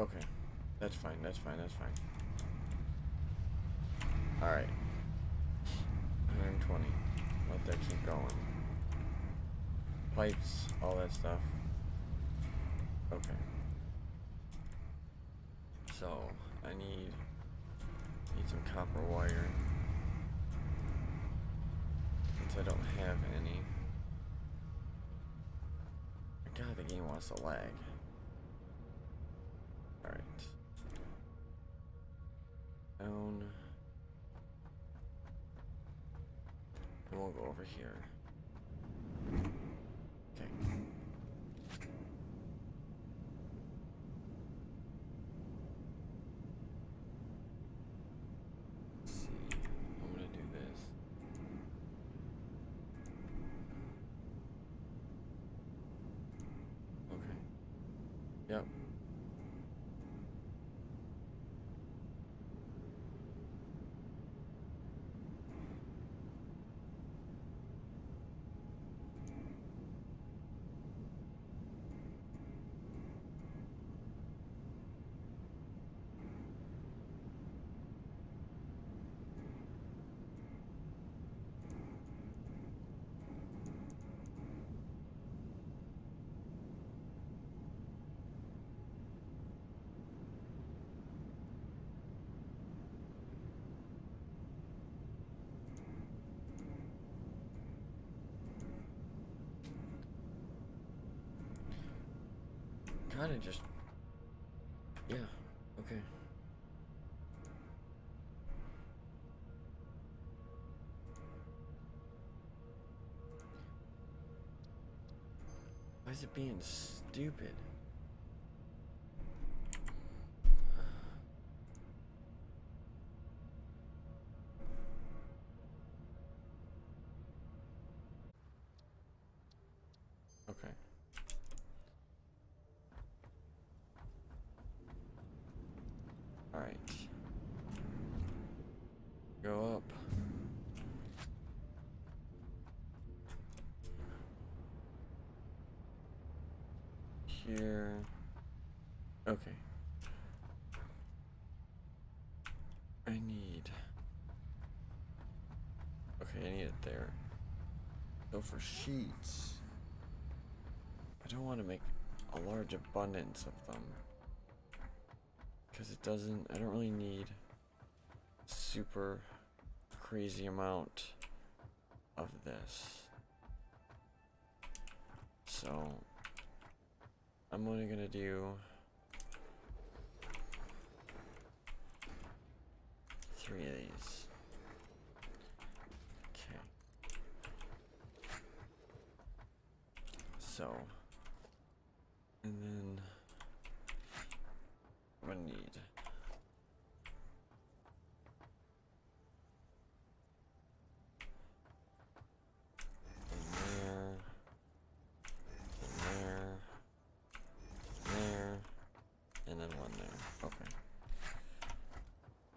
Okay. That's fine, that's fine, that's fine. Alright. 120. Let that keep going. Pipes, all that stuff. Okay. So, I need some copper wire. Since I don't have any. God, the game wants to lag. Alright. Down. And we'll go over here. Okay. Let's see. I'm gonna do this. Okay. Yep. Kinda just... Yeah. Okay. Why is it being stupid? Okay. Alright. Go up. Here. Okay. I need... Okay, I need it there. Go for sheets. I don't want to make a large abundance of them. Because it doesn't... I don't really need super crazy amount of this. So... I'm only gonna do 3 of these. Okay. So, and then I'm gonna need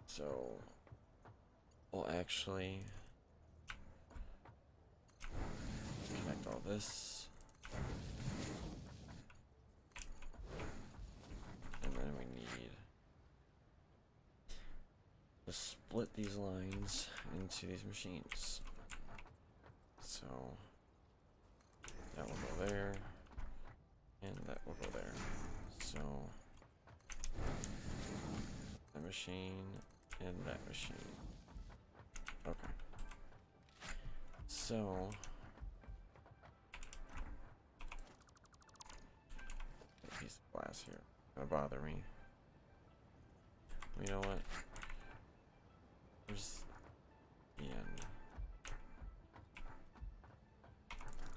so we'll actually connect all this, and then we need to split these lines into these machines. So that will go there, and that will go there. So the machine and that machine. Okay. So a piece of glass here. Gonna bother me. You know what? Where's the end?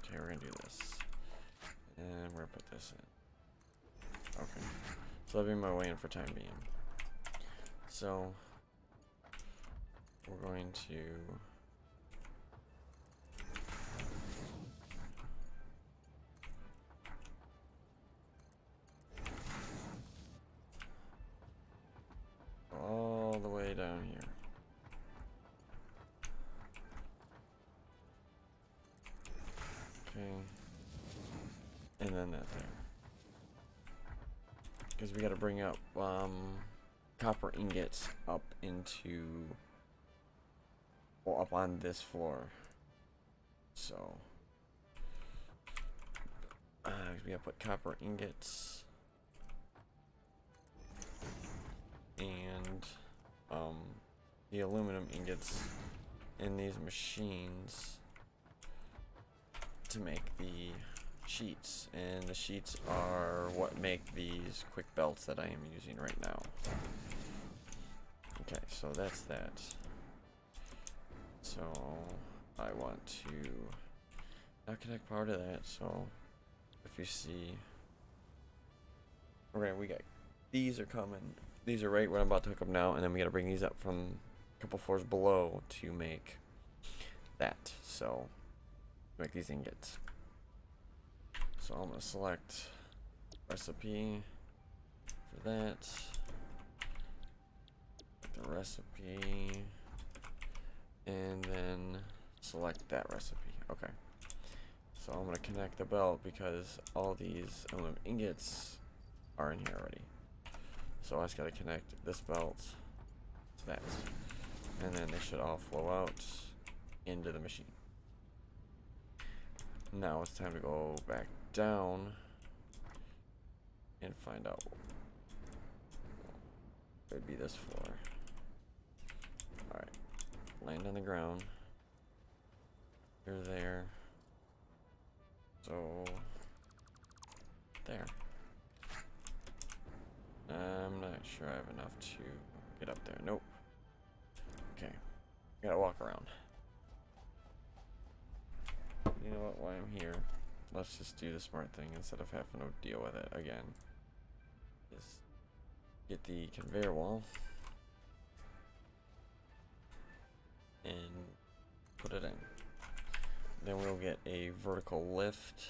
Okay, we're gonna do this. And we're gonna put this in. Okay. So that'll be my way in for time being. So we're going to go all the way down here. Okay. And then that there. because we got to bring up copper ingots up into, well, up on this floor. So we gotta put copper ingots and the aluminum ingots in these machines to make the sheets, and the sheets are what make these quick belts that I am using right now. Okay, so that's that. So I want to now connect power to that. So if you see, okay, we got these are coming. These are right when I'm about to hook up now, and then we got to bring these up from a couple floors below to make that. So make these ingots. So I'm gonna select recipe for that. The recipe, and then select that recipe. Okay. So I'm gonna connect the belt because all these aluminum ingots are in here already. So I just gotta connect this belt to that, and then they should all flow out into the machine. Now it's time to go back down and find out. It would be this floor. Alright. Land on the ground. You're there. So there. I'm not sure I have enough to get up there. Nope. Okay. Gotta walk around. You know what, while I'm here, let's just do the smart thing instead of having to deal with it again. Just get the conveyor wall and put it in. Then we'll get a vertical lift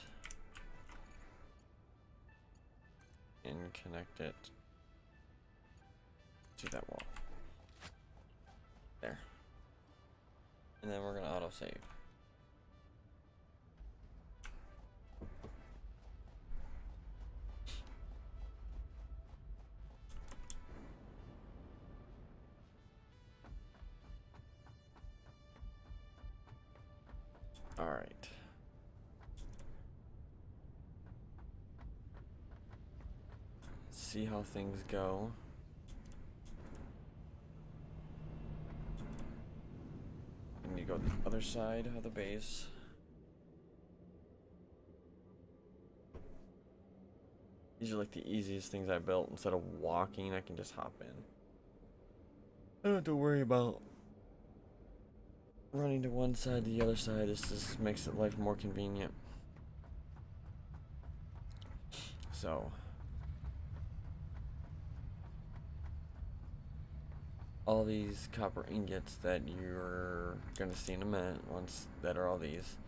and connect it to that wall. There. And then we're gonna autosave. All right. See how things go. I need to go to the other side of the base. These are like the easiest things I built. Instead of walking, I can just hop in. I don't have to worry about running to one side to the other side. This just makes it life more convenient. So all these copper ingots that you're gonna see in a minute, once that are all these,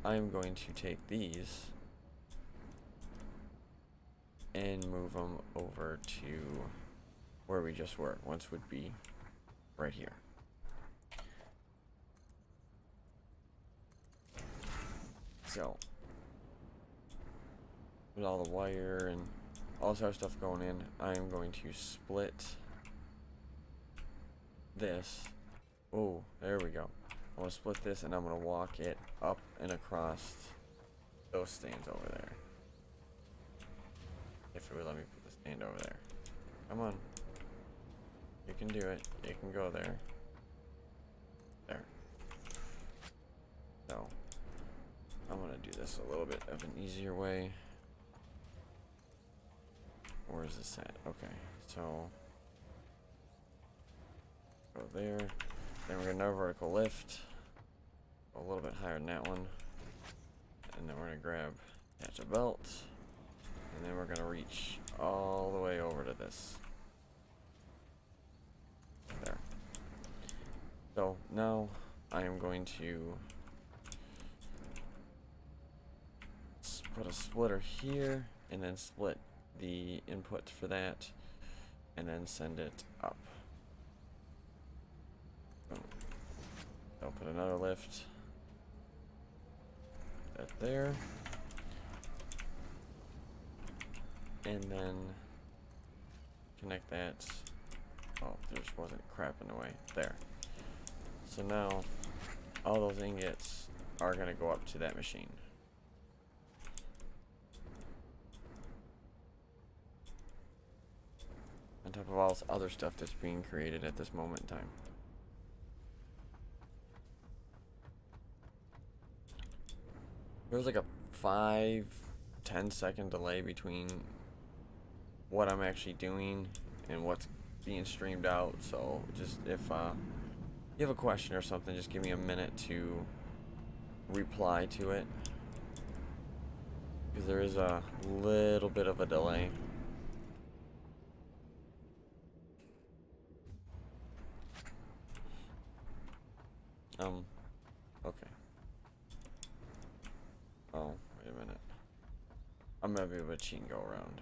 I'm going to take these and move them over to where we just were. Once would be right here. So with all the wire and all this other stuff going in, I'm going to split this. Oh, there we go. I'm gonna split this and I'm gonna walk it up and across those stands over there. If it would let me put the stand over there. Come on. You can do it. You can go there. There. So I'm gonna do this a little bit of an easier way. Where is this at? Okay, so go there. Then we're gonna vertical lift. A little bit higher than that one. And then we're gonna grab, attach a belt. And then we're gonna reach all the way over to this. There. So now I am going to put a splitter here and then split the input for that and then send it up. I'll put another lift at there, and then connect that. Oh, there just wasn't crap in the way. There. So now, all those ingots are going to go up to that machine. On top of all this other stuff that's being created at this moment in time. There's like a 5-10 second delay between what I'm actually doing and what's being streamed out. So just if you have a question or something, just give me a minute to reply to it, because there is a little bit of a delay. Okay. Oh, wait a minute. I'm gonna be able to cheat and go around.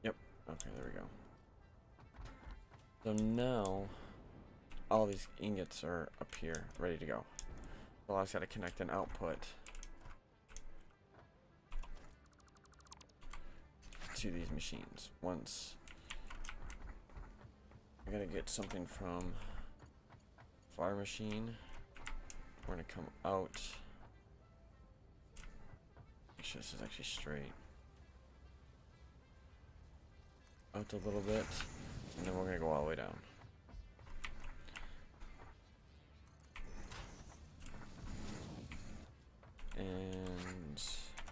Yep. Okay, there we go. So now, all these ingots are up here, ready to go. So I just gotta connect an output to these machines. Once I gotta get something from fire machine, we're gonna come out. Make sure this is actually straight. Out a little bit, and then we're gonna go all the way down. And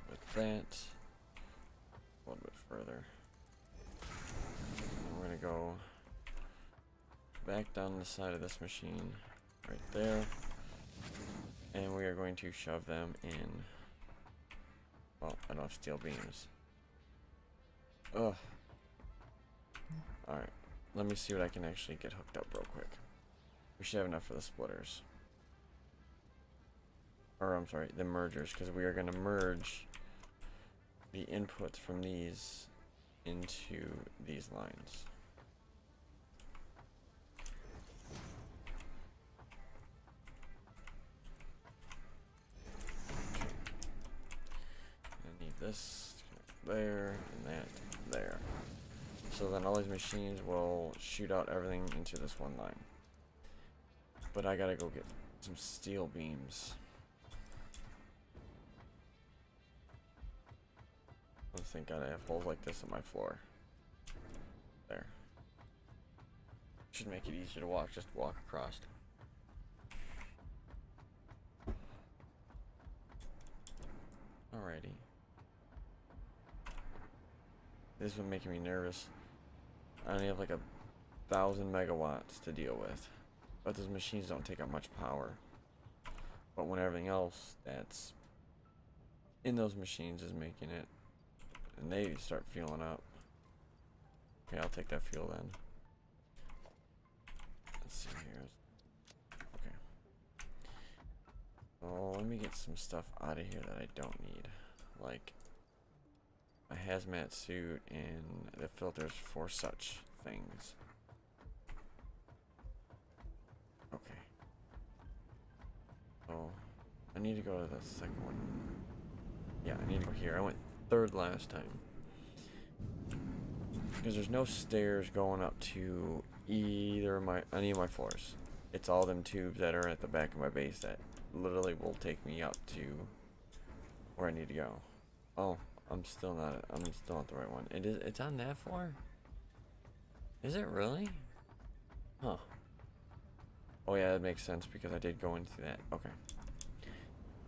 with that, a little bit further. And we're gonna go back down the side of this machine, right there. And we are going to shove them in. Well, I don't have steel beams. Ugh. Alright, let me see what I can actually get hooked up real quick. We should have enough for the splitters. Or, I'm sorry, the mergers, because we are going to merge the inputs from these into these lines. Okay. I need this there and that there. So then all these machines will shoot out everything into this one line. But I gotta go get some steel beams. I think I have holes like this in my floor. There. Should make it easier to walk, just walk across. Alrighty. This is making me nervous. I only have like 1,000 megawatts to deal with. But those machines don't take up much power. But when everything else that's in those machines is making it, and they start fueling up. Okay, I'll take that fuel then. Let's see here. Okay. So let me get some stuff out of here that I don't need. Like a hazmat suit and the filters for such things. Okay. So I need to go to the second one. Yeah, I need to go here. I went third last time. Because there's no stairs going up to either of any of my floors. It's all them tubes that are at the back of my base that literally will take me up to where I need to go. Oh, I'm still not the right one. It's on that floor? Is it really? Huh. Oh yeah, that makes sense because I did go into that. Okay.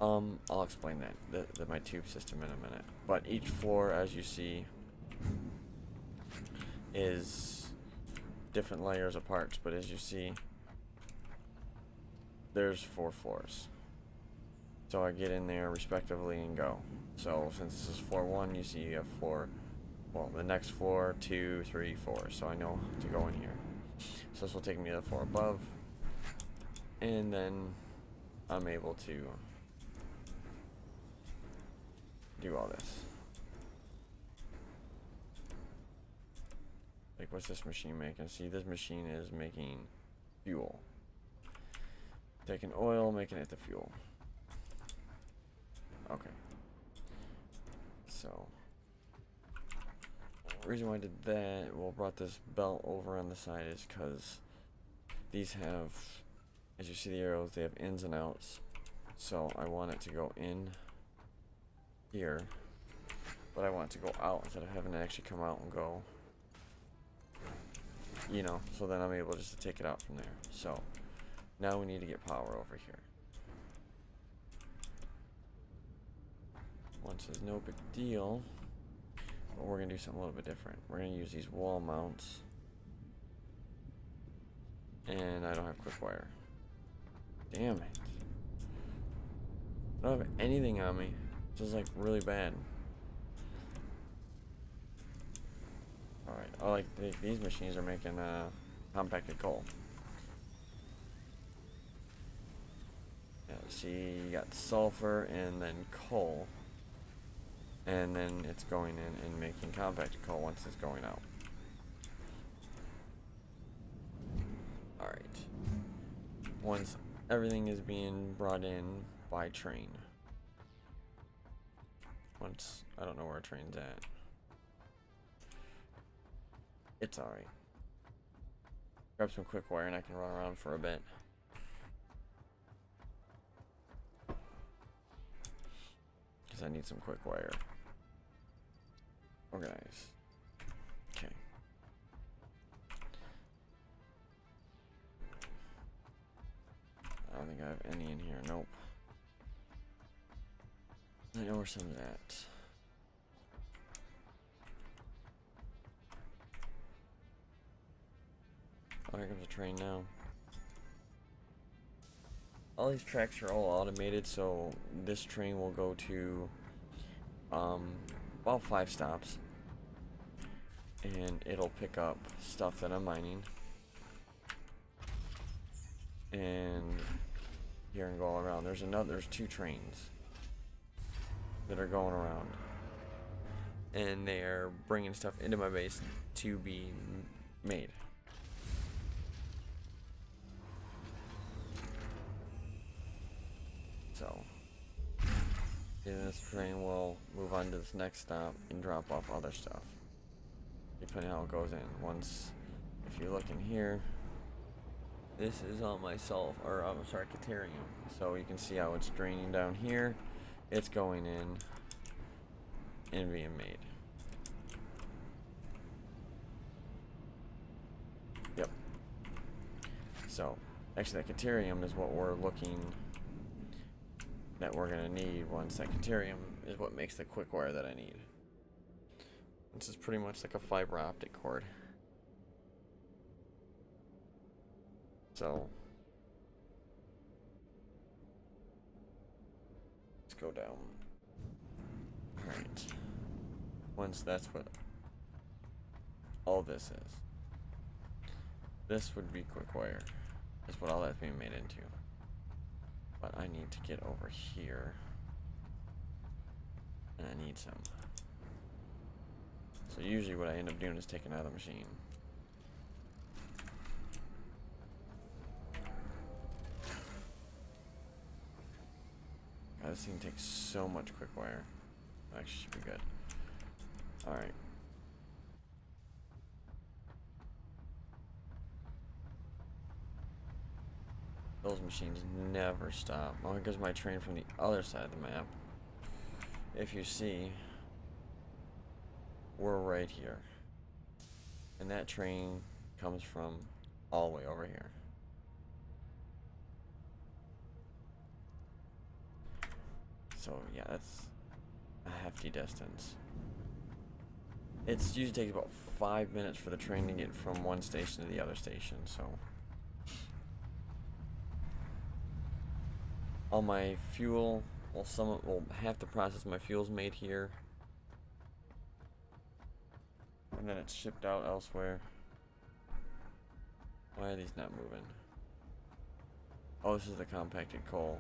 I'll explain that, my tube system in a minute. But each floor, as you see, is different layers of parts. But as you see, there's 4 floors. So I get in there respectively and go. So since this is floor 1, you see you have floor, well, the next floor, 2, 3, 4. So I know to go in here. So this will take me to the floor above. And then I'm able to do all this. Like, what's this machine making? See, this machine is making fuel. Taking oil, making it the fuel. So, the reason why I did that, well, brought this belt over on the side is because these have, as you see the arrows, they have ins and outs. So I want it to go in here, but I want it to go out instead of having to actually come out and go, you know, so then I'm able just to take it out from there. So now we need to get power over here. Once is no big deal, but we're gonna do something a little bit different. We're gonna use these wall mounts, and I don't have quick wire. Damn it. I don't have anything on me. This is like really bad. Alright, I like these machines are making compacted coal. Yeah, see, you got sulfur and then coal. And then it's going in and making compacted coal once it's going out. Alright. Once everything is being brought in by train. Once, I don't know where a train's at. It's alright. Grab some quick wire and I can run around for a bit. Because I need some quick wire. Organize. Okay. I don't think I have any in here. Nope. I know where some's at. Oh, here comes a train now. All these tracks are all automated, so this train will go to about 5 stops. And it'll pick up stuff that I'm mining. And here and go all around. There's 2 trains that are going around, and they're bringing stuff into my base to be made. So then this train will move on to this next stop and drop off other stuff, depending on how it goes in. Once, if you look in here, this is all my Caterium. So you can see how it's draining down here. It's going in and being made. Yep. So, actually that Caterium is what we're looking that we're gonna need. Once that Caterium is what makes the quick wire that I need. This is pretty much like a fiber optic cord. So let's go down. Alright. Once that's what all this is. This would be quick wire. That's what all that's being made into. But I need to get over here. And I need some. So usually what I end up doing is taking out of the machine. God, this thing takes so much quick wire. Actually should be good. Alright. Those machines never stop. Well, here's my train from the other side of the map. If you see, we're right here. And that train comes from all the way over here. So yeah, that's a hefty distance. It usually takes about 5 minutes for the train to get from one station to the other station, so. All my fuel, half the process of my fuel's made here. And then it's shipped out elsewhere. Why are these not moving? Oh, this is the compacted coal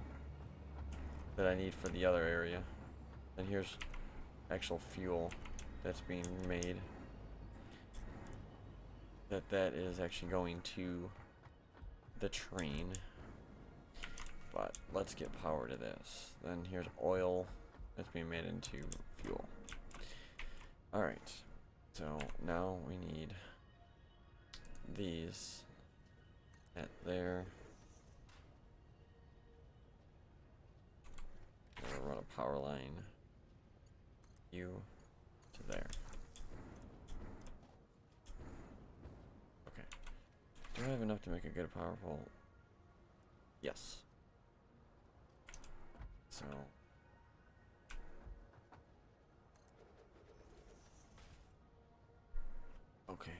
that I need for the other area. And here's actual fuel that's being made. That is actually going to the train. But let's get power to this. Then here's oil that's being made into fuel. Alright, so now we need these at there. We're gonna run a power line. You to there. Okay. Do I have enough to make a good power pole? Yes. So okay.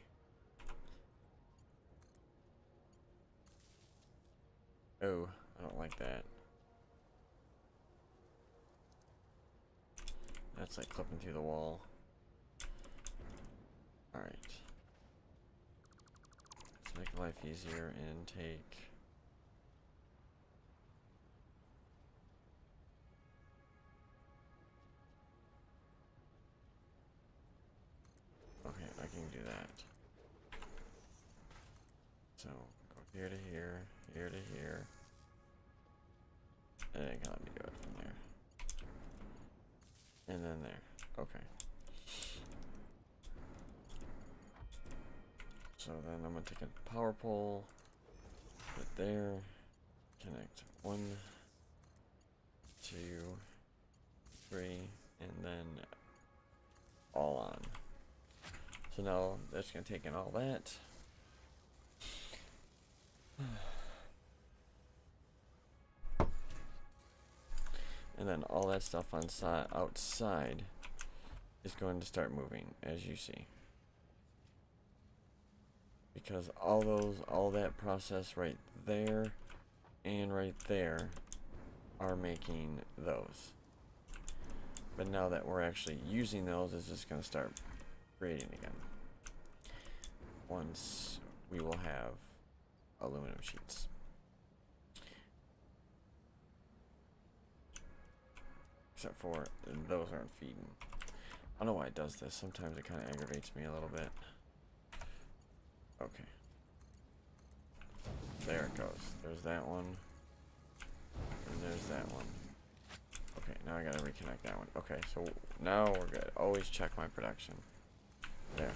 Oh, I don't like that. That's like clipping through the wall. Alright. Let's make life easier and take... Okay, I can do that. So, go here to here, here to here. And it can let me do it from there. And then there. Okay. So then I'm gonna take a power pole, put it there, connect 1, 2, 3, and then all on. So now that's gonna take in all that. And then all that stuff on outside is going to start moving, as you see. Because all that process right there and right there are making those. But now that we're actually using those, it's just going to start creating again. Once we will have aluminum sheets. Except for those aren't feeding. I don't know why it does this. Sometimes it kind of aggravates me a little bit. Okay. There it goes. There's that one. And there's that one. Okay, now I gotta reconnect that one. Okay, so now we're good. Always check my production. There.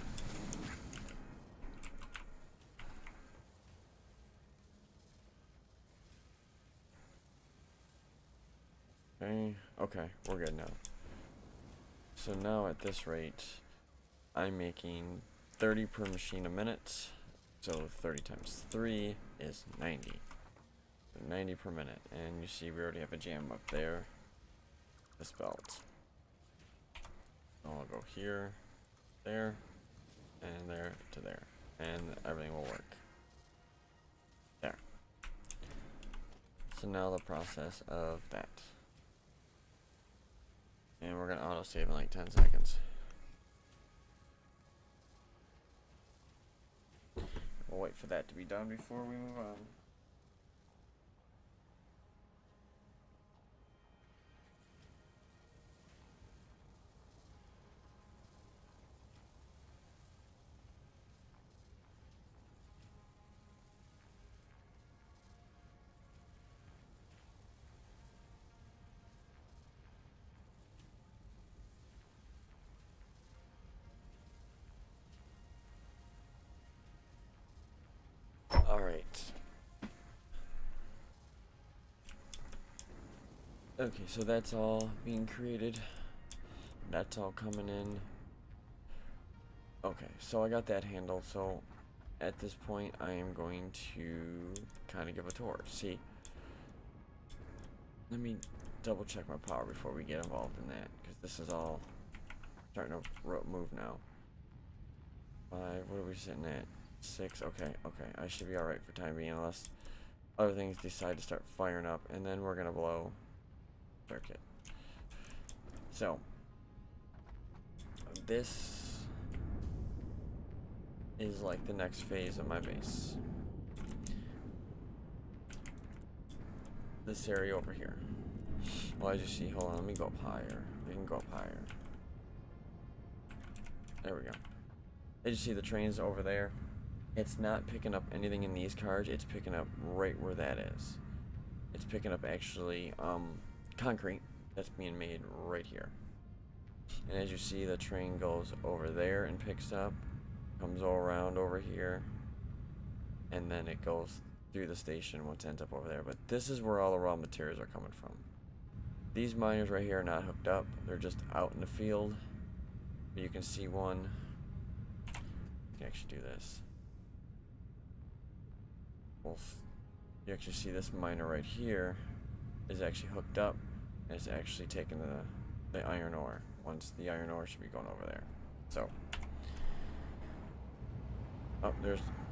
Okay, we're good now. So now at this rate, I'm making 30 per machine a minute. So 30 times 3 is 90. So 90 per minute. And you see we already have a jam up there. This belt. I'll go here, there, and there to there. And everything will work. There. So now the process of that. And we're gonna auto save in like 10 seconds. We'll wait for that to be done before we move on. Alright. Okay, so that's all being created. That's all coming in. Okay, so I got that handled. So at this point, I am going to kind of give a tour. See, let me double check my power before we get involved in that, because this is all starting to move now. 5, what are we sitting at? 6, okay, I should be alright for time being, unless other things decide to start firing up, and then we're gonna blow circuit. So this is like the next phase of my base. This area over here. Well, as you see, hold on, let me go up higher. We can go up higher. There we go. As you see, the trains over there. It's not picking up anything in these cars. It's picking up right where that is. It's picking up actually concrete that's being made right here. And as you see, the train goes over there and picks up, comes all around over here, and then it goes through the station once it ends up over there. But this is where all the raw materials are coming from. These miners right here are not hooked up. They're just out in the field. But you can see one. You can actually do this. Well, you actually see this miner right here is actually hooked up and it's actually taking the iron ore. Once the iron ore should be going over there. So, oh,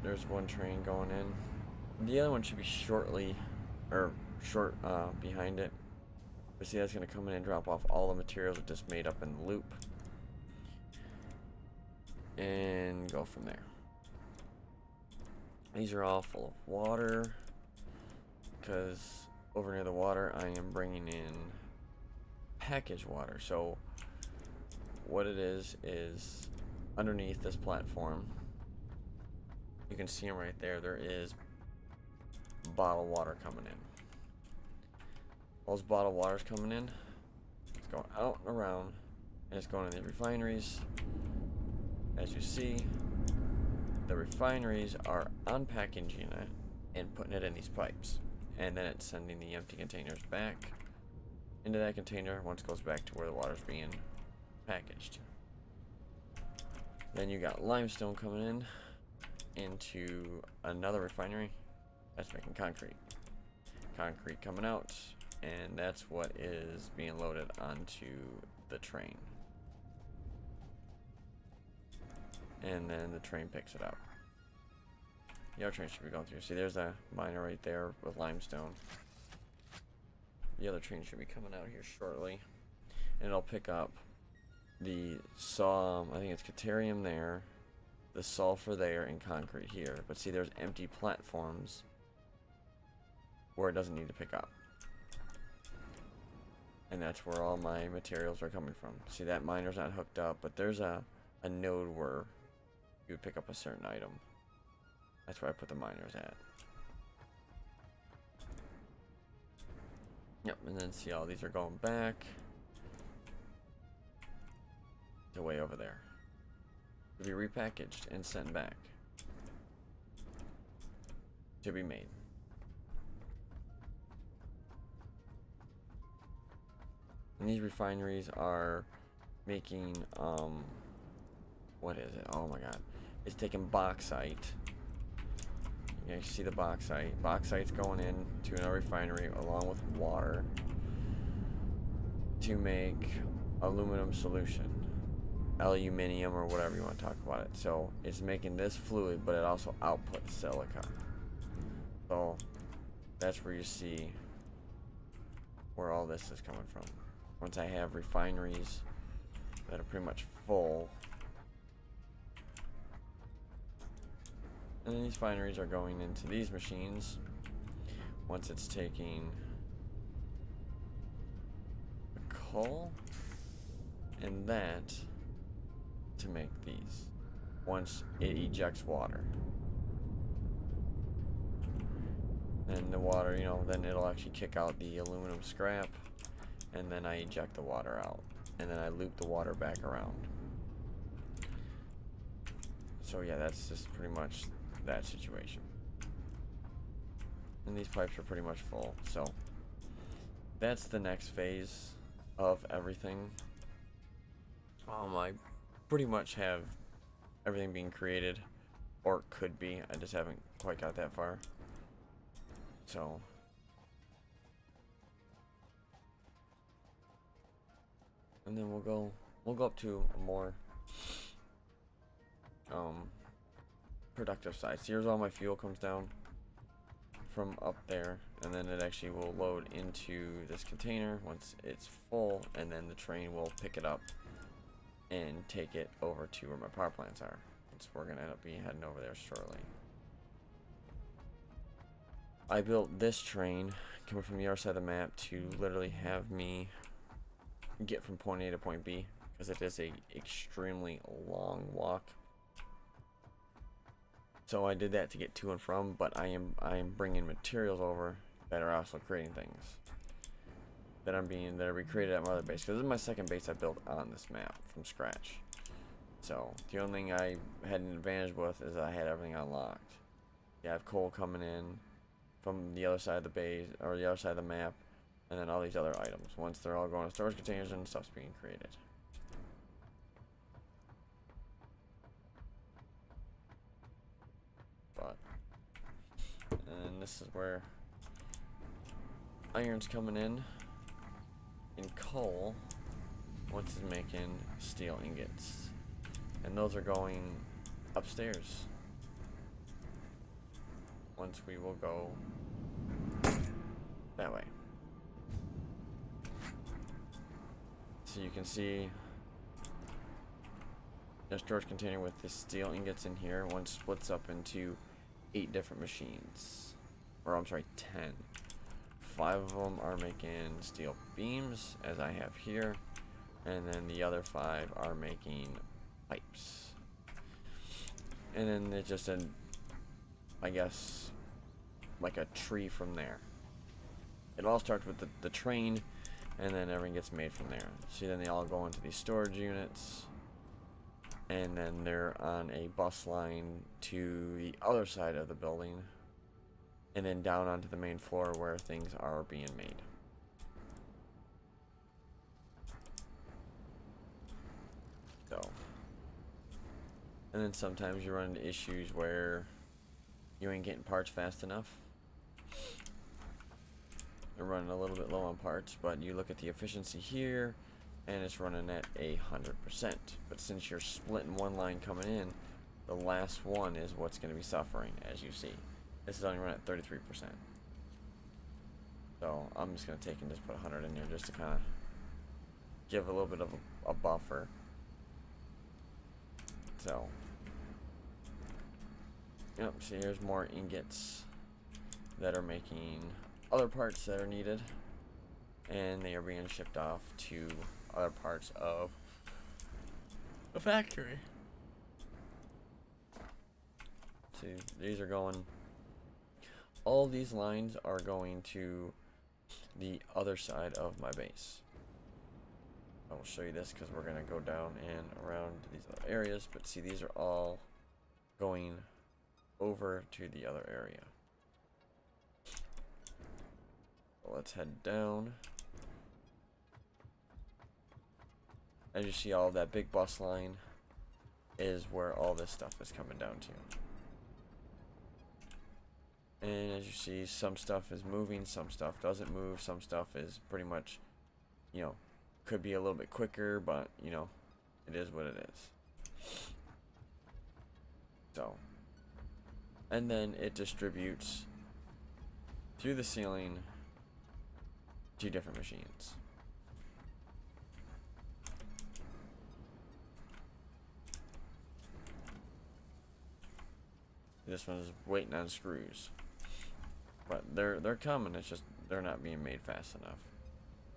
there's one train going in. The other one should be short behind it. But see, that's gonna come in and drop off all the materials it just made up in the loop, and go from there. These are all full of water, because over near the water I am bringing in packaged water. So what it is underneath this platform, you can see them right there. There is bottled water coming in. All those bottled water's coming in. It's going out and around, and it's going in the refineries. As you see, the refineries are unpackaging it and putting it in these pipes, and then it's sending the empty containers back into that container once it goes back to where the water's being packaged. Then you got limestone coming in into another refinery that's making concrete. Concrete coming out, and that's what is being loaded onto the train. And then the train picks it up. The other train should be going through. See, there's a miner right there with limestone. The other train should be coming out here shortly, and it'll pick up the I think it's Caterium there, the sulfur there, and concrete here. But see, there's empty platforms where it doesn't need to pick up, and that's where all my materials are coming from. See, that miner's not hooked up, but there's a node where you would pick up a certain item. That's where I put the miners at. Yep, and then see, all these are going back to way over there to be repackaged and sent back to be made. And these refineries are making what is it? Oh my god. It's taking bauxite. You can see the bauxite. Bauxite's going in to another refinery along with water to make aluminum solution. Aluminium, or whatever you want to talk about it. So it's making this fluid, but it also outputs silica. So that's where you see where all this is coming from. Once I have refineries that are pretty much full, and then these refineries are going into these machines. Once it's taking the coal and that to make these, once it ejects water, and the water, you know, then it'll actually kick out the aluminum scrap, and then I eject the water out, and then I loop the water back around. So yeah, that's just pretty much that situation. And these pipes are pretty much full, so that's the next phase of everything. I pretty much have everything being created, or could be. I just haven't quite got that far. So and then we'll go up to a more productive side. So here's all my fuel comes down from up there, and then it actually will load into this container once it's full, and then the train will pick it up and take it over to where my power plants are. So we're gonna end up heading over there shortly. I built this train coming from the other side of the map to literally have me get from point A to point B, because it is a extremely long walk. So I did that to get to and from, but I am bringing materials over that are also creating things. that are recreated at my other base. Because this is my second base I built on this map from scratch. So the only thing I had an advantage with is that I had everything unlocked. You have coal coming in from the other side of the base, or the other side of the map, and then all these other items. Once they're all going to storage containers and stuff's being created. But, and this is where iron's coming in. And coal, once it's making steel ingots. And those are going upstairs. Once we will go that way. So you can see a storage container with the steel ingots in here. One splits up into 8 different machines. Or I'm sorry, 10. 5 of them are making steel beams, as I have here. And then the other 5 are making pipes. And then it's just an, I guess, like a tree from there. It all starts with the train, and then everything gets made from there. See, then they all go into these storage units, and then they're on a bus line to the other side of the building, and then down onto the main floor where things are being made. So, and then sometimes you run into issues where you ain't getting parts fast enough. You're running a little bit low on parts, but you look at the efficiency here, and it's running at 100%. But since you're splitting one line coming in, the last one is what's going to be suffering, as you see. This is only running at 33%. So I'm just going to take and just put 100 in here just to kind of give a little bit of a buffer. So, yep, see, here's more ingots that are making other parts that are needed, and they are being shipped off to other parts of the factory. See, these are going, all these lines are going to the other side of my base. I will show you this because we're going to go down and around these other areas, but see, these are all going over to the other area. So let's head down. As you see, all of that big bus line is where all this stuff is coming down to. And as you see, some stuff is moving, some stuff doesn't move, some stuff is pretty much, you know, could be a little bit quicker, but, you know, it is what it is. So, and then it distributes through the ceiling to different machines. This one's waiting on screws, but they're coming. It's just they're not being made fast enough.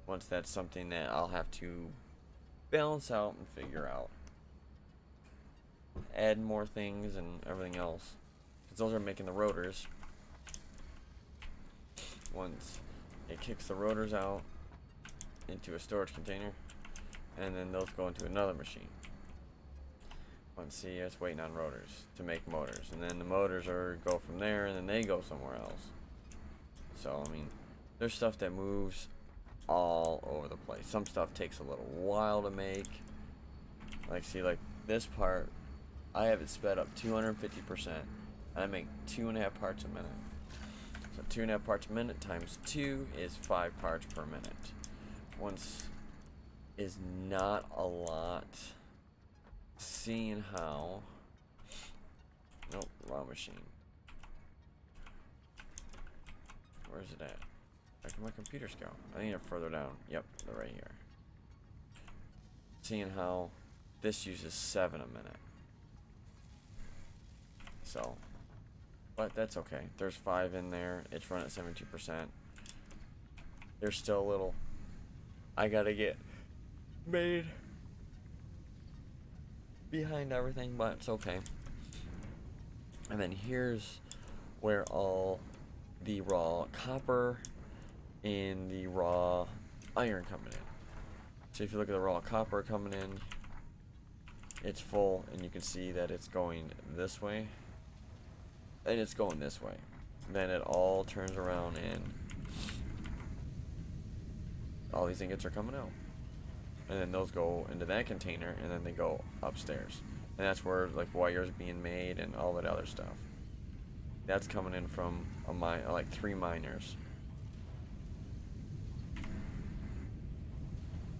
Once that's something that I'll have to balance out and figure out, add more things and everything else, because those are making the rotors. Once it kicks the rotors out into a storage container, and then those go into another machine. Once, see, it's waiting on rotors to make motors, and then the motors go from there, and then they go somewhere else. So I mean, there's stuff that moves all over the place. Some stuff takes a little while to make. Like, see, like this part, I have it sped up 250%, and I make 2.5 parts a minute. So 2.5 parts a minute times 2 is 5 parts per minute. Once is not a lot. Seeing how, nope, wrong machine. Where's it at? Where can my computers go? I think they're further down. Yep, they're right here. Seeing how this uses 7 a minute. So, but that's okay. There's 5 in there. It's run at 72%. There's still a little I gotta get made behind everything, but it's okay. And then here's where all the raw copper and the raw iron coming in. So if you look at the raw copper coming in, it's full, and you can see that it's going this way, and it's going this way. Then it all turns around, and all these ingots are coming out. And then those go into that container, and then they go upstairs. And that's where like wires being made and all that other stuff. That's coming in from a mine, like 3 miners.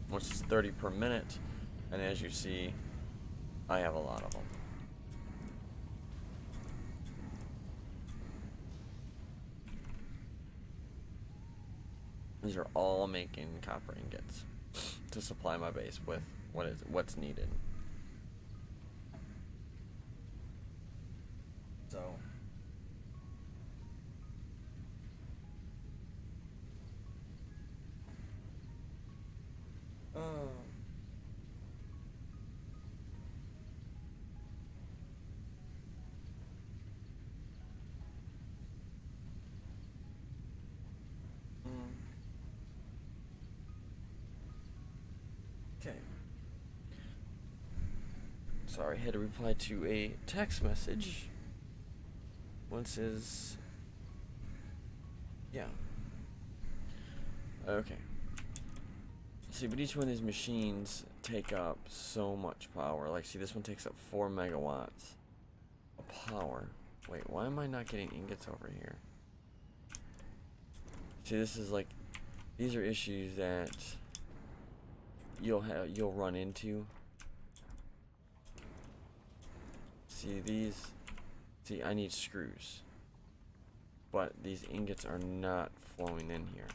Which is 30 per minute, and as you see, I have a lot of them. These are all making copper ingots to supply my base with what's needed. So okay. Sorry, I had to reply to a text message. Once is... yeah. Okay. See, but each one of these machines take up so much power. Like, see, this one takes up 4 megawatts of power. Wait, why am I not getting ingots over here? See, this is like... these are issues that you'll run into. See these, see I need screws, but these ingots are not flowing in here.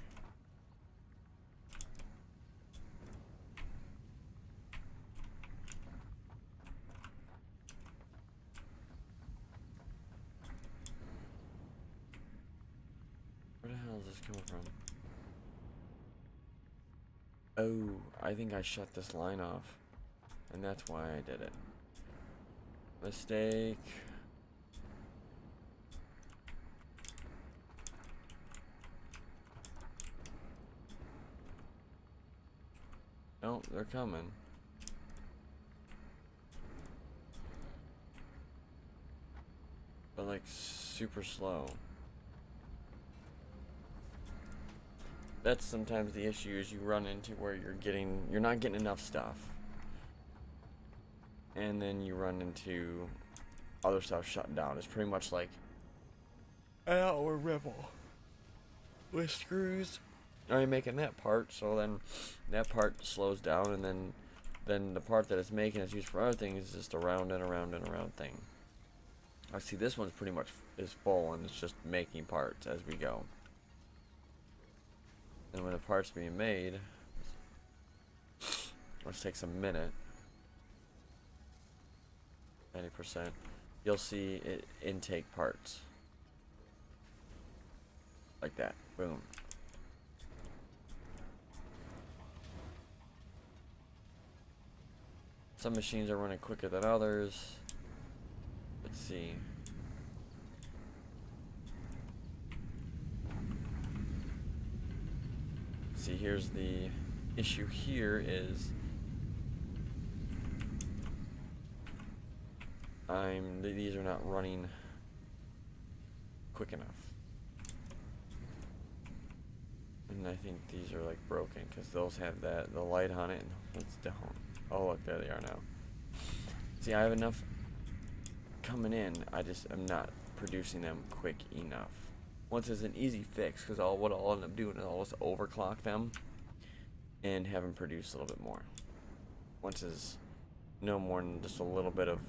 Where the hell is this coming from? Oh, I think I shut this line off, and that's why I did it. Mistake. No, they're coming. But like super slow. That's sometimes the issue is you run into where you're not getting enough stuff. And then you run into other stuff shutting down. It's pretty much like an outward ripple with screws. Are you making that part? So then that part slows down, and then the part that it's making is used for other things is just a round and around and around thing. I see this one's pretty much is full, and it's just making parts as we go. And when the part's being made, which takes a minute. 90%, you'll see it intake parts like that. Boom. Some machines are running quicker than others. Let's see. See, here's the issue here is these are not running quick enough. And I think these are like broken because those have the light on it and it's down. Oh look, there they are now. See, I have enough coming in, I just am not producing them quick enough. Once it's an easy fix, because what I'll end up doing is I'll just overclock them and have them produce a little bit more. Once is no more than just a little bit of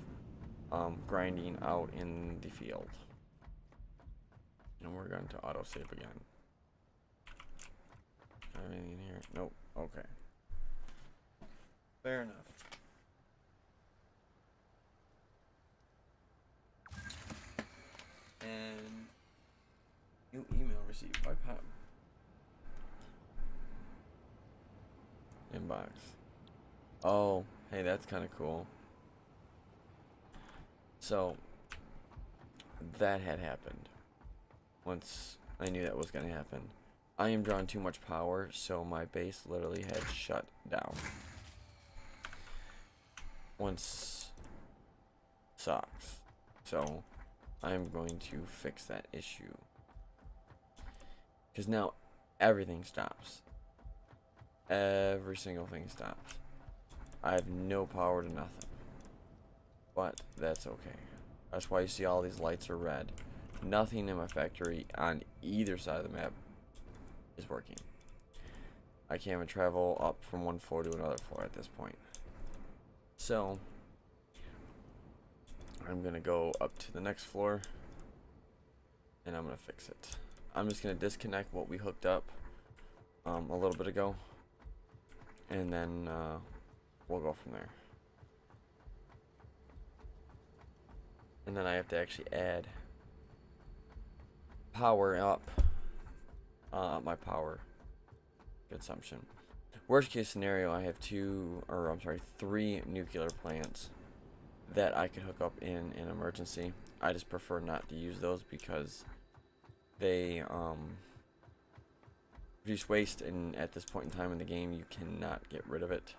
grinding out in the field. And we're going to autosave again. Anything in here? Nope. Okay. Fair enough. And new email received by Pam. Inbox. Oh, hey, that's kind of cool. So that had happened. Once I knew that was going to happen, I am drawing too much power, so my base literally had shut down. Once sucks. So I'm going to fix that issue. Because now everything stops. Every single thing stops. I have no power to nothing. But that's okay. That's why you see all these lights are red. Nothing in my factory on either side of the map is working. I can't even travel up from one floor to another floor at this point. So I'm gonna go up to the next floor and I'm gonna fix it. I'm just gonna disconnect what we hooked up a little bit ago, and then we'll go from there. And then I have to actually add power up my power consumption. Worst case scenario, I have 3 nuclear plants that I could hook up in an emergency. I just prefer not to use those because they produce waste, and at this point in time in the game you cannot get rid of it.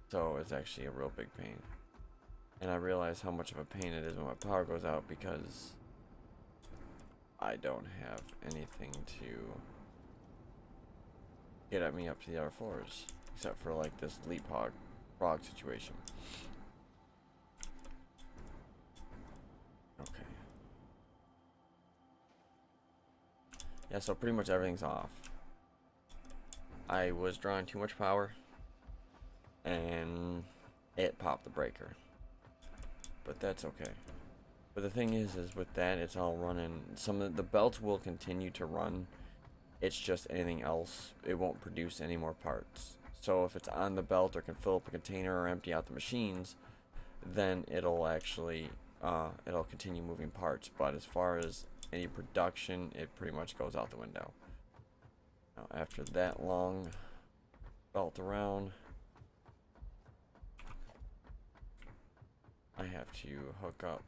So it's actually a real big pain. And I realize how much of a pain it is when my power goes out because I don't have anything to get at me up to the other floors, except for like this leapfrog situation. Okay. Yeah, so pretty much everything's off. I was drawing too much power and it popped the breaker. But that's okay. But the thing is with that, it's all running. Some of the belts will continue to run. It's just anything else, it won't produce any more parts. So if it's on the belt or can fill up a container or empty out the machines, then it'll actually it'll continue moving parts. But as far as any production, it pretty much goes out the window. Now after that long belt around, I have to hook up.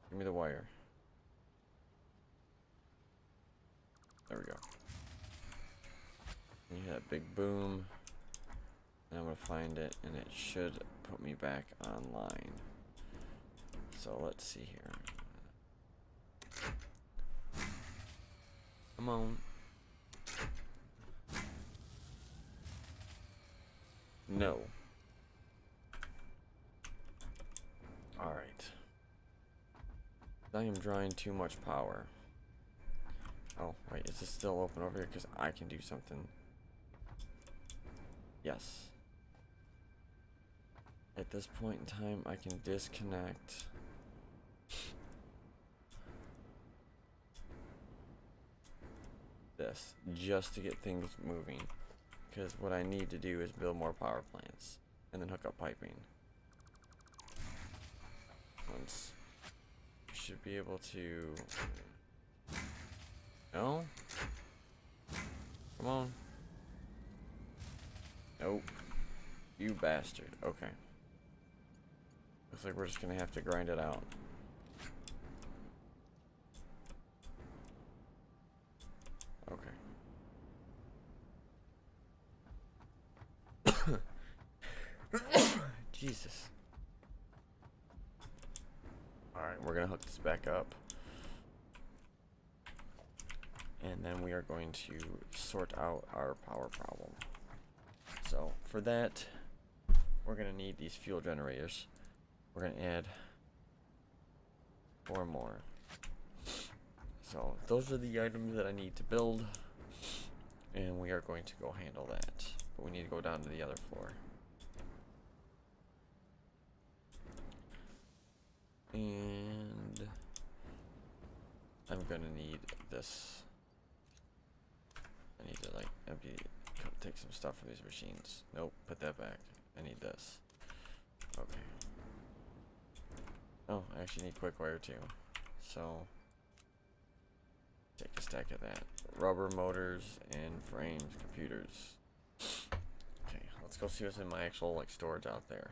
Give me the wire. There we go. And you hear that big boom. And I'm gonna find it, and it should put me back online. So let's see here. Come on. No. Alright. I am drawing too much power. Oh, wait, is this still open over here? Because I can do something. Yes. At this point in time, I can disconnect. This, just to get things moving. Because what I need to do is build more power plants. And then hook up piping. Once. Should be able to. No? Come on. Nope. You bastard. Okay. Looks like we're just gonna have to grind it out. Okay. Jesus. Alright, we're gonna hook this back up. And then we are going to sort out our power problem. So for that, we're gonna need these fuel generators. We're gonna add 4 more. So those are the items that I need to build, and we are going to go handle that. But we need to go down to the other floor. And I'm gonna need this. I need to like empty, take some stuff from these machines. Nope, put that back. I need this. Okay. Oh, I actually need quick wire too. So take a stack of that. Rubber motors and frames, computers. Okay, let's go see what's in my actual like storage out there.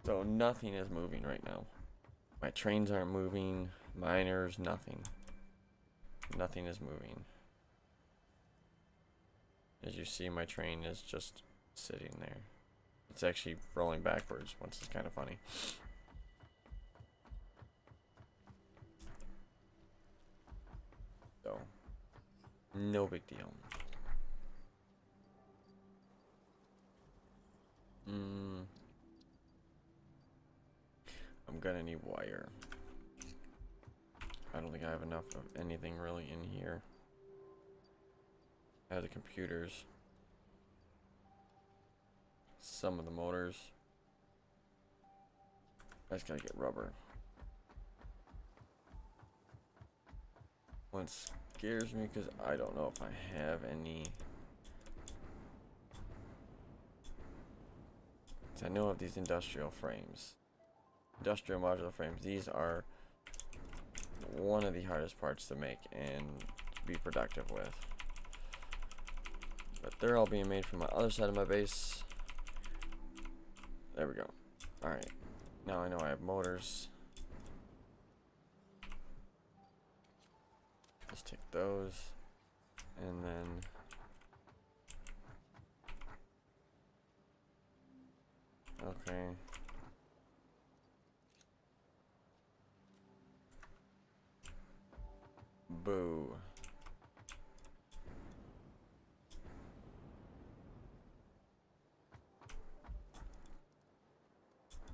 So nothing is moving right now. My trains aren't moving. Miners, nothing. Nothing is moving. As you see, my train is just sitting there. It's actually rolling backwards, which is kind of funny. So, no big deal. I'm gonna need wire. I don't think I have enough of anything really in here. I have the computers. Some of the motors. I just gotta get rubber. What scares me because I don't know if I have any. I know of these industrial frames. Industrial modular frames. These are one of the hardest parts to make and be productive with. But they're all being made from my other side of my base. There we go. Alright. Now I know I have motors. Let's take those. And then okay. Boo.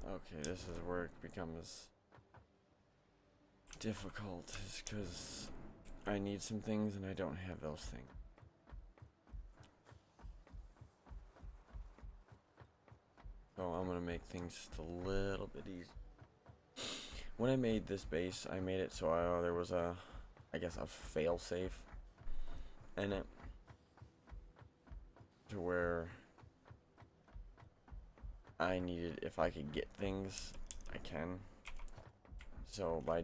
Okay, this is where it becomes difficult, is because I need some things and I don't have those things. So I'm gonna make things just a little bit easier. When I made this base, I made it so there was a, I guess, a fail-safe in it, to where I needed, if I could get things, I can. So by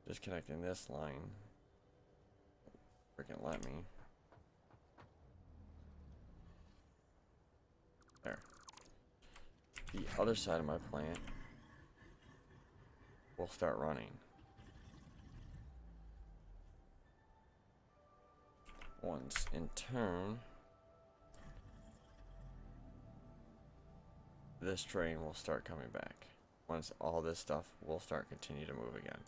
disconnecting this line, freaking let me. There. The other side of my plant will start running. Once in turn, this train will start coming back. Once all this stuff will start continue to move again.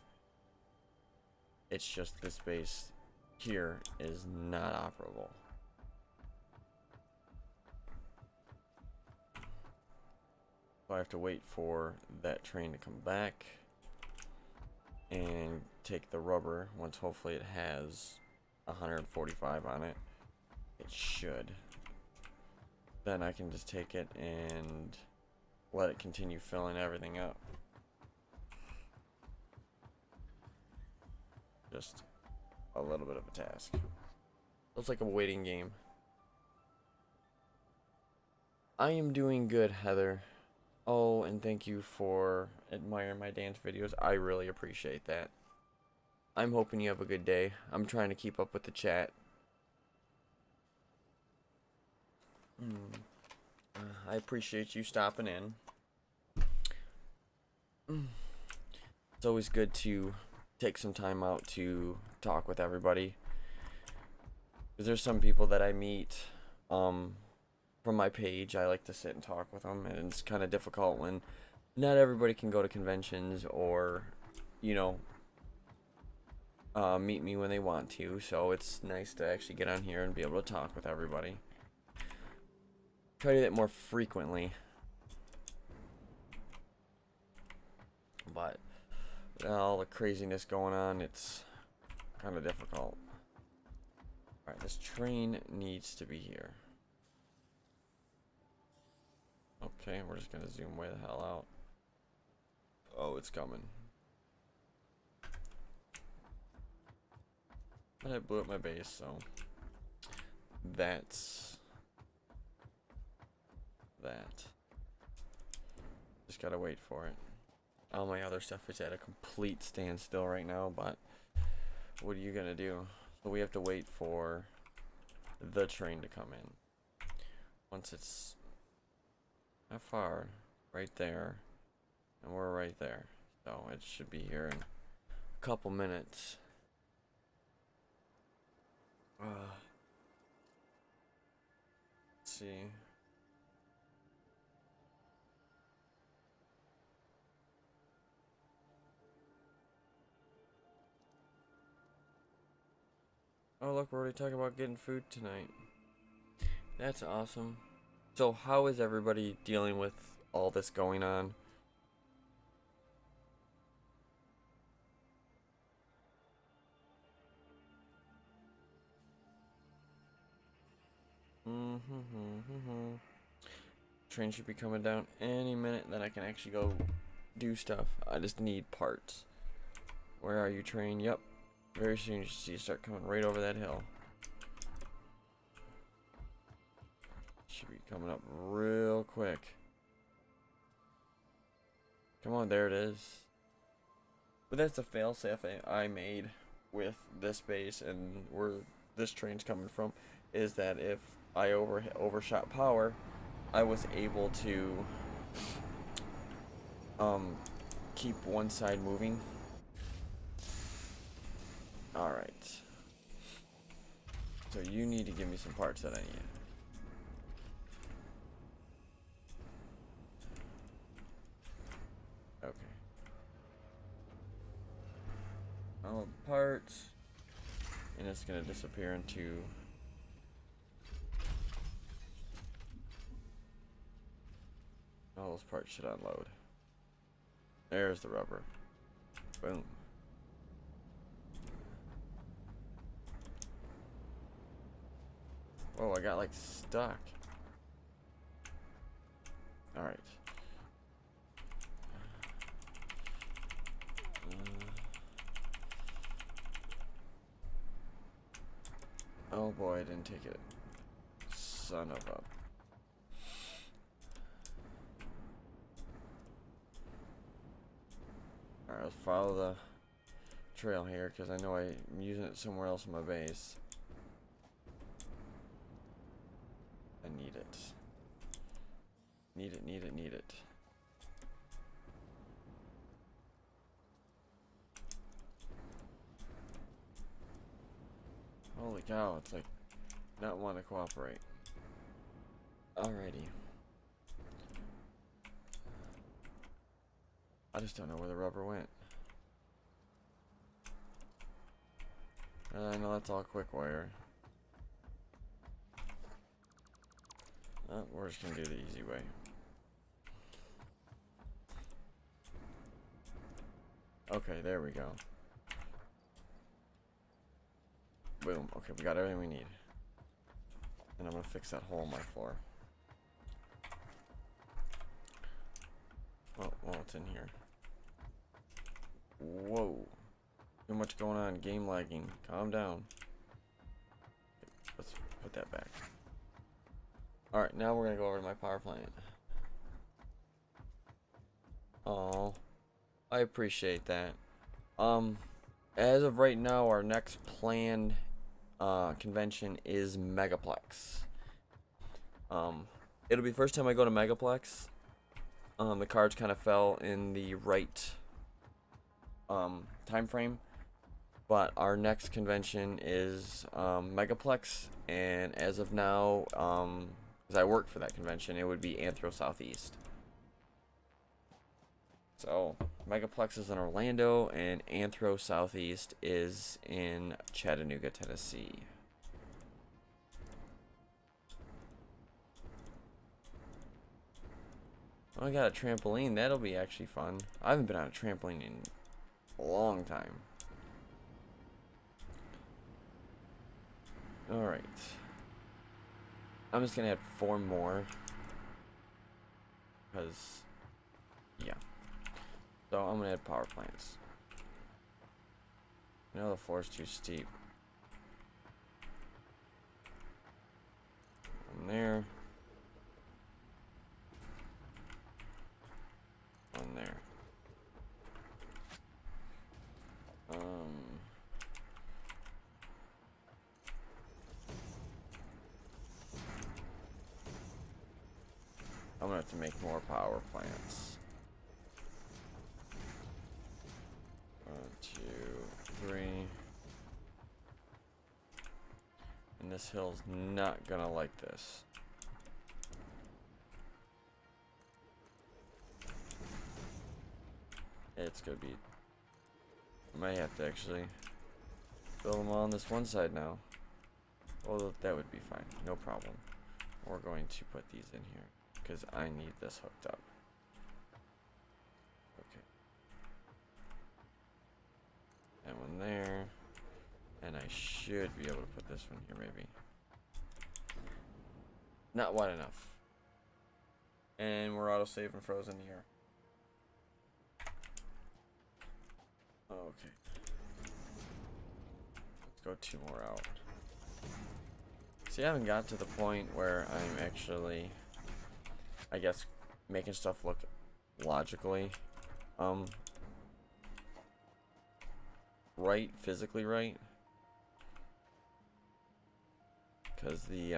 It's just this base here is not operable. So I have to wait for that train to come back and take the rubber. Once hopefully it has 145 on it. It should. Then I can just take it and let it continue filling everything up. Just a little bit of a task. Looks like a waiting game. I am doing good, Heather. Oh, and thank you for admiring my dance videos. I really appreciate that. I'm hoping you have a good day. I'm trying to keep up with the chat. I appreciate you stopping in. It's always good to take some time out to talk with everybody. Because there's some people that I meet from my page. I like to sit and talk with them, and it's kind of difficult when not everybody can go to conventions or, you know, meet me when they want to. So it's nice to actually get on here and be able to talk with everybody. Try to do that more frequently. But all the craziness going on, it's kind of difficult. Alright, this train needs to be here. Okay, we're just gonna zoom way the hell out. Oh, it's coming. But I blew up my base, so that's that. Just gotta wait for it. All my other stuff is at a complete standstill right now, but what are you gonna do? So we have to wait for the train to come in. Once it's how far? Right there. And we're right there. So it should be here in a couple minutes. Let's see. Oh look, we're already talking about getting food tonight. That's awesome. So how is everybody dealing with all this going on? Train should be coming down any minute, then I can actually go do stuff. I just need parts. Where are you, train? Yep. Very soon you should see it start coming right over that hill. Should be coming up real quick. Come on, there it is. But that's the failsafe I made with this base and where this train's coming from, is that if I overshot power, I was able to keep one side moving. Alright. So you need to give me some parts that I need. Okay. All the parts. And it's gonna disappear into all those parts should unload. There's the rubber. Boom. Oh, I got like stuck. Alright. Oh boy, I didn't take it. Son of a... Alright, let's follow the trail here, because I know I'm using it somewhere else in my base. I need it. Need it, need it, need it. Holy cow, it's like not want to cooperate. Alrighty. I just don't know where the rubber went. I know that's all quick wire. We're just gonna do the easy way. Okay, there we go. Boom. Okay, we got everything we need. And I'm gonna fix that hole in my floor. Oh, well, it's in here. Whoa. Too much going on. Game lagging. Calm down. Let's put that back. Alright, now we're gonna go over to my power plant. Oh, I appreciate that. As of right now, our next planned convention is Megaplex. It'll be the first time I go to Megaplex. The cards kind of fell in the right time frame, but our next convention is Megaplex, and as of now, as I work for that convention, it would be Anthro Southeast. So Megaplex is in Orlando, and Anthro Southeast is in Chattanooga, Tennessee. Oh, I got a trampoline. That'll be actually fun. I haven't been on a trampoline in a long time. Alright. I'm just gonna add 4 more. Because, yeah. So I'm gonna add power plants. No, the floor's too steep. One there. One there. I'm gonna have to make more power plants. And this hill's not gonna like this. It's gonna be... I might have to actually build them all on this one side now. Well, that would be fine. No problem. We're going to put these in here because I need this hooked up. Okay. That one there. And I should be able to put this one here maybe. Not wide enough. And we're autosave and frozen here. Okay. Let's go 2 more out. See, I haven't got to the point where I'm actually, I guess, making stuff look logically, right, physically right. Because the,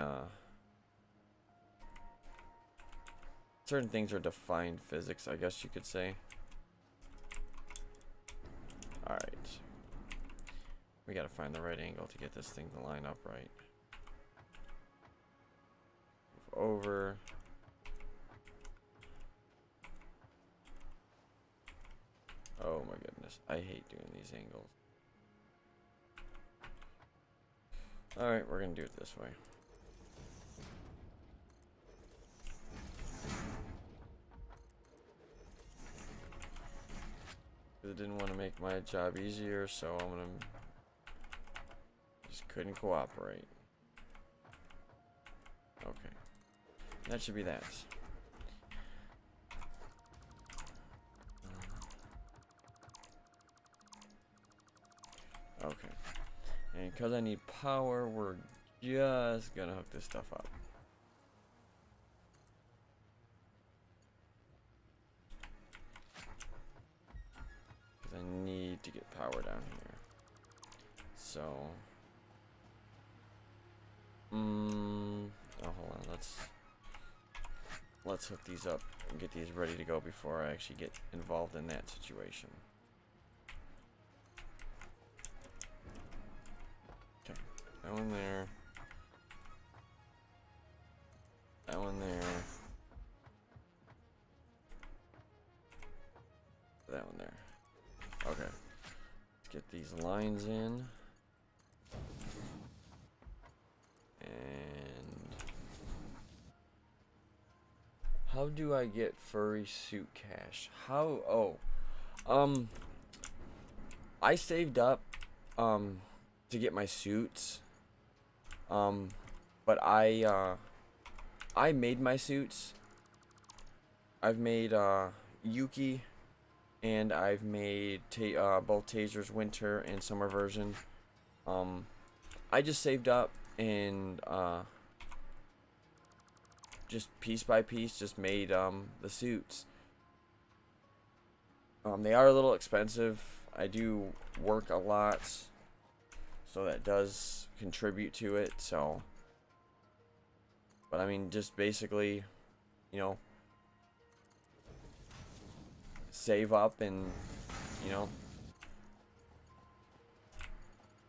certain things are defined physics, I guess you could say. Alright. We gotta find the right angle to get this thing to line up right. Move over. Oh my goodness. I hate doing these angles. Alright, we're gonna do it this way. I didn't want to make my job easier, so I'm gonna just couldn't cooperate. Okay, that should be that. Okay, and because I need power, we're just gonna hook this stuff up. I need to get power down here. So, oh, hold on. Let's hook these up and get these ready to go before I actually get involved in that situation. Okay, that one there. That one there. That one there. Okay, let's get these lines in. And how do I get furry suit cash? How? Oh, I saved up to get my suits. But I made my suits. I've made Yuki. And I've made both Taser's winter and summer version. I just saved up and just piece by piece just made the suits. They are a little expensive. I do work a lot, so that does contribute to it. So, but I mean, just basically, you know, save up and, you know,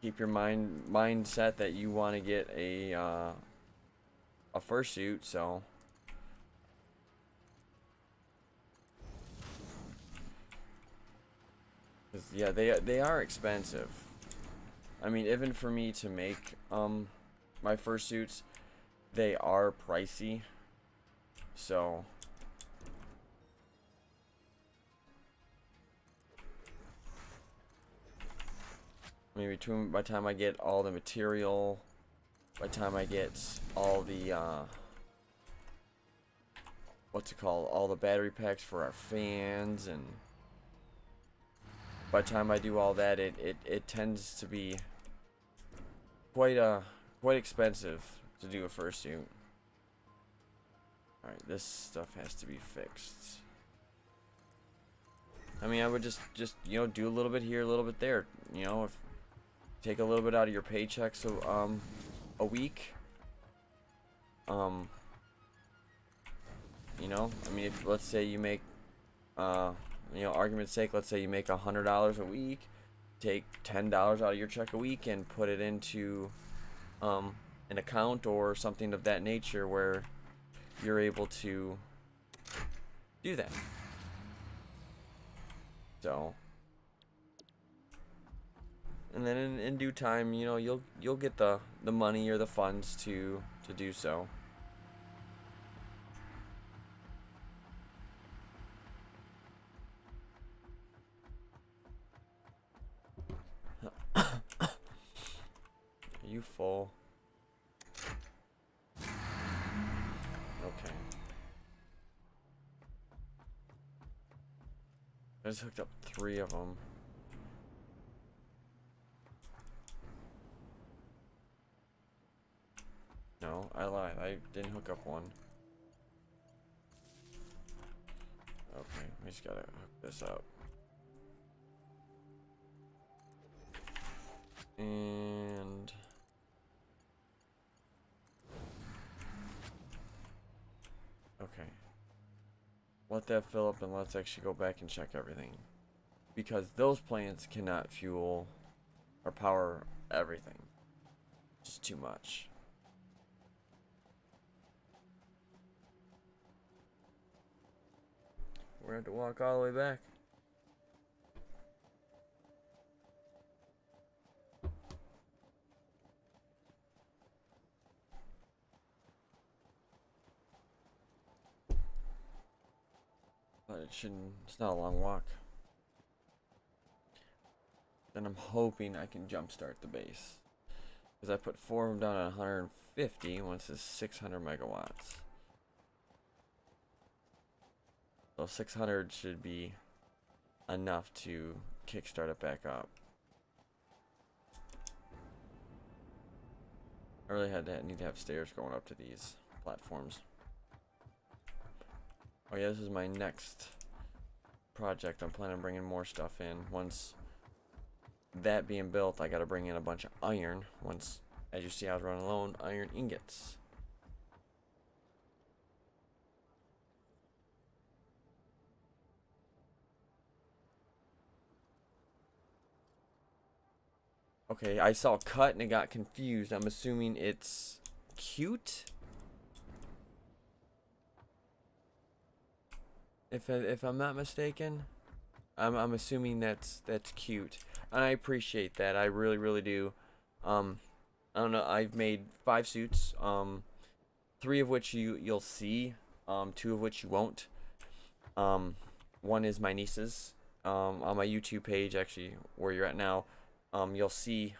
keep your mindset that you want to get a fursuit. So yeah, they are expensive. I mean, even for me to make my fursuits, they are pricey. So I mean, by the time I get all the material, by the time I get all the, what's it called, all the battery packs for our fans, and by the time I do all that, it tends to be quite expensive to do a fursuit. Alright, this stuff has to be fixed. I mean, I would just you know, do a little bit here, a little bit there, you know, if take a little bit out of your paycheck, so a week. You know, I mean, if let's say you make, you know, argument's sake, let's say you make $100 a week, take $10 out of your check a week and put it into an an account or something of that nature where you're able to do that. So, and then in due time, you know, you'll get the money or the funds to do so. Are you full? Okay. I just hooked up 3 of them. No, I lied. I didn't hook up 1. Okay, we just gotta hook this up. And okay. Let that fill up and let's actually go back and check everything. Because those plants cannot fuel or power everything. Just too much. We're gonna have to walk all the way back. But it shouldn't, it's not a long walk. Then I'm hoping I can jumpstart the base. Because I put 4 of them down at 150, once it's 600 megawatts. So 600 should be enough to kickstart it back up. I really need to have stairs going up to these platforms. Oh yeah, this is my next project. I'm planning on bringing more stuff in. Once that being built, I gotta bring in a bunch of iron. Once, as you see, I was running low on iron ingots. Okay, I saw cut and it got confused. I'm assuming it's cute. If I'm not mistaken, I'm assuming that's cute, and I appreciate that. I really do. I don't know. I've made 5 suits. 3 of which you'll see. 2 of which you won't. One is my niece's. On my YouTube page, actually, where you're at now. You'll see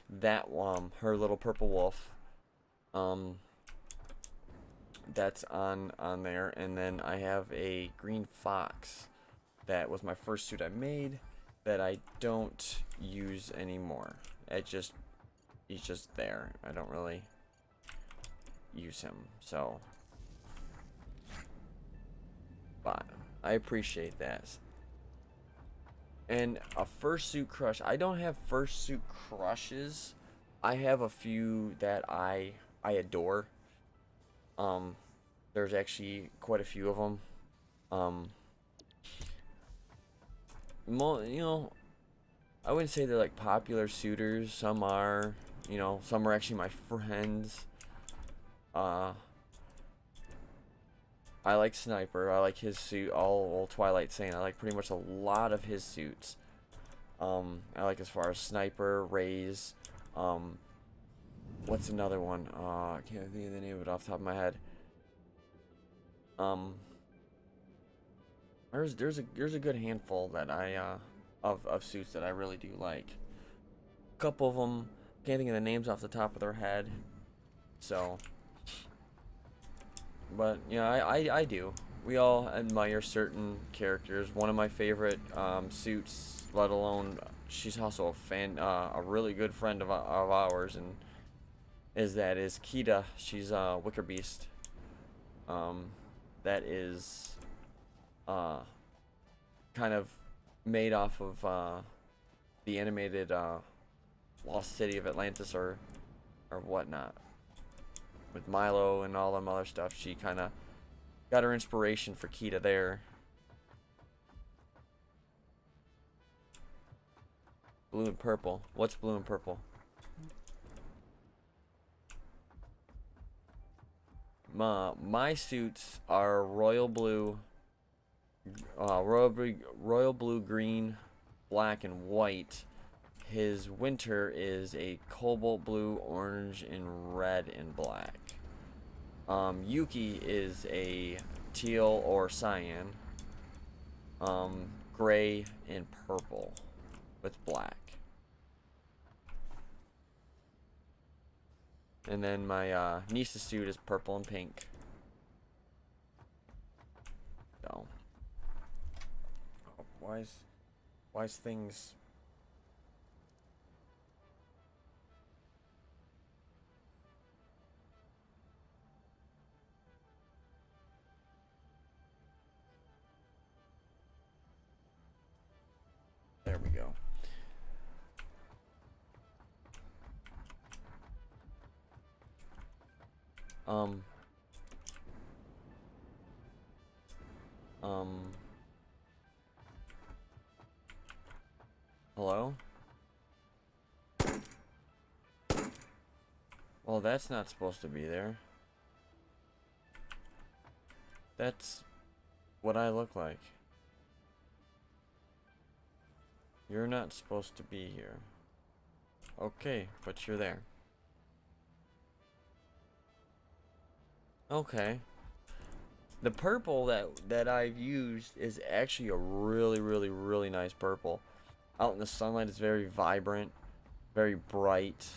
that her little purple wolf. That's on there, and then I have a green fox that was my first suit I made that I don't use anymore. He's just there. I don't really use him, so, but I appreciate that. And a fursuit crush. I don't have fursuit crushes. I have a few that I adore. There's actually quite a few of them. You know, I wouldn't say they're like popular suitors. Some are, you know, some are actually my friends. I like Sniper. I like his suit. All Twilight Saint. I like pretty much a lot of his suits. I like as far as Sniper, Raze. What's another one? I can't think of the name of it off the top of my head. There's a good handful that I of suits that I really do like. A couple of them can't think of the names off the top of their head. So, but yeah, I do. We all admire certain characters. One of my favorite suits, let alone she's also a really good friend of ours, and is Kita. She's a Wicker Beast. That is kind of made off of the animated Lost City of Atlantis or whatnot. With Milo and all them other stuff, she kind of got her inspiration for Kita there. Blue and purple. What's blue and purple? my suits are royal blue, green, black, and white. His winter is a cobalt blue, orange, and red and black. Yuki is a teal or cyan, gray and purple with black. And then my niece's suit is purple and pink. So, why is things? There we go. Um. Hello? Well, that's not supposed to be there. That's what I look like. You're not supposed to be here. Okay, but you're there. Okay. The purple that I've used is actually a really nice purple. Out in the sunlight, it's very vibrant, very bright.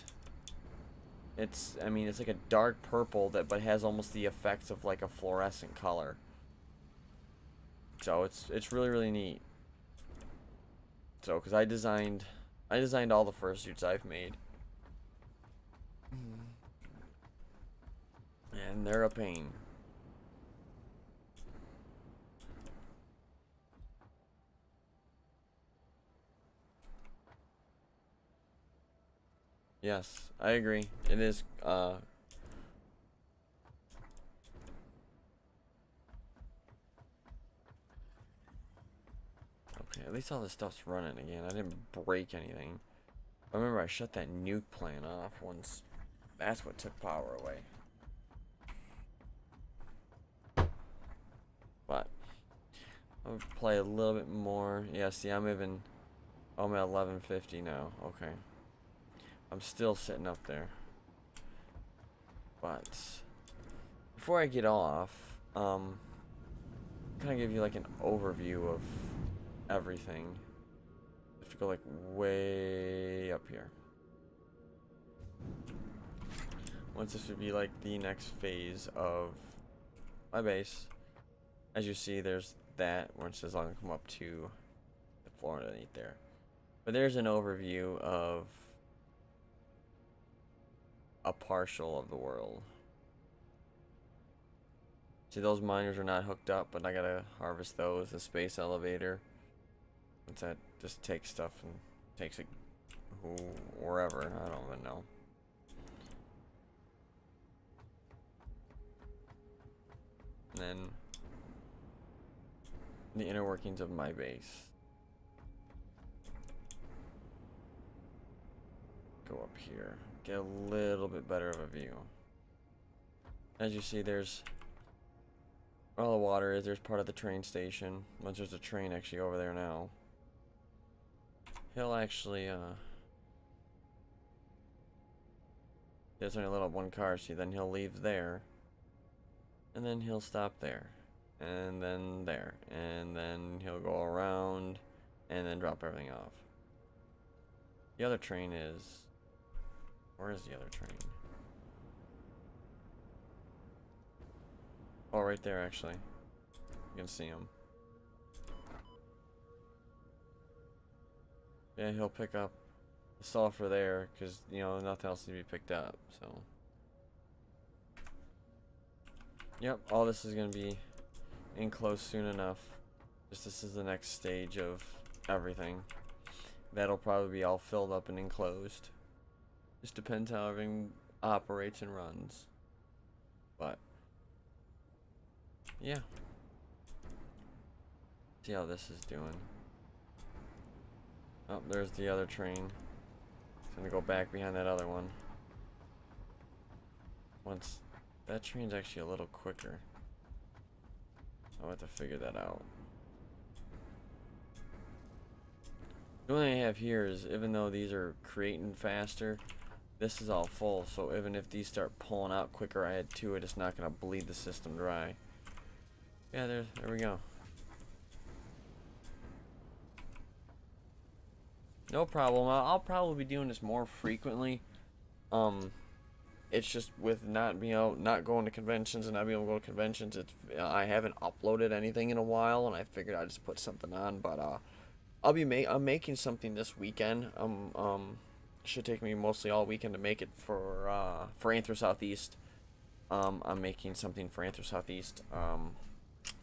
I mean, it's like a dark purple but has almost the effects of like a fluorescent color. So it's really neat. So, because I designed all the fursuits I've made, and they're a pain. Yes, I agree. It is, okay, at least all this stuff's running again. I didn't break anything. I remember I shut that nuke plant off once. That's what took power away. But I'll play a little bit more. Yeah, see, I'm at 1150 now. Okay. I'm still sitting up there. But before I get off, kind of give you like an overview of everything. I have to go like way up here. Once this would be like the next phase of my base. As you see, there's that where it says I'm gonna come up to the floor underneath there. But there's an overview of a partial of the world. See, those miners are not hooked up, but I gotta harvest those. The space elevator. Once that just takes stuff and takes it wherever. I don't even know. And then the inner workings of my base. Go up here. Get a little bit better of a view. As you see, there's where all the water is. There's part of the train station. Once there's a train actually over there now. He'll actually there's only a little one car, see, then he'll leave there. And then he'll stop there. And then there. And then he'll go around and then drop everything off. The other train is, where is the other train? Oh, right there actually. You can see him. Yeah, he'll pick up the sulfur there because, you know, nothing else to be picked up, so. Yep, all this is going to be enclosed soon enough. Just this is the next stage of everything. That'll probably be all filled up and enclosed. Just depends how everything operates and runs. But, yeah. See how this is doing. Oh, there's the other train. It's gonna go back behind that other one. Once that train's actually a little quicker. I'll have to figure that out. The only thing I have here is, even though these are creating faster, this is all full, so even if these start pulling out quicker, I add to it, it's not going to bleed the system dry. Yeah, there we go. No problem. I'll probably be doing this more frequently. It's just with not being able, not going to conventions and not being able to go to conventions. It's I haven't uploaded anything in a while, and I figured I'd just put something on. But I'm making something this weekend. Should take me mostly all weekend to make it for Anther Southeast. I'm making something for Anther Southeast.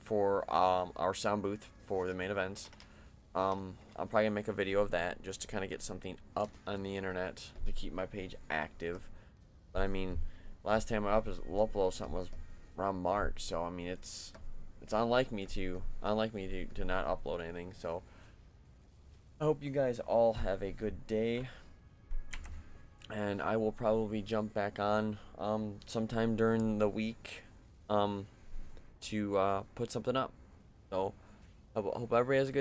For our sound booth for the main events. I'm probably gonna make a video of that just to kind of get something up on the internet to keep my page active. But I mean, last time I uploaded something was around March, so I mean it's unlike me to not upload anything. So I hope you guys all have a good day, and I will probably jump back on sometime during the week to put something up. So I hope everybody has a good day.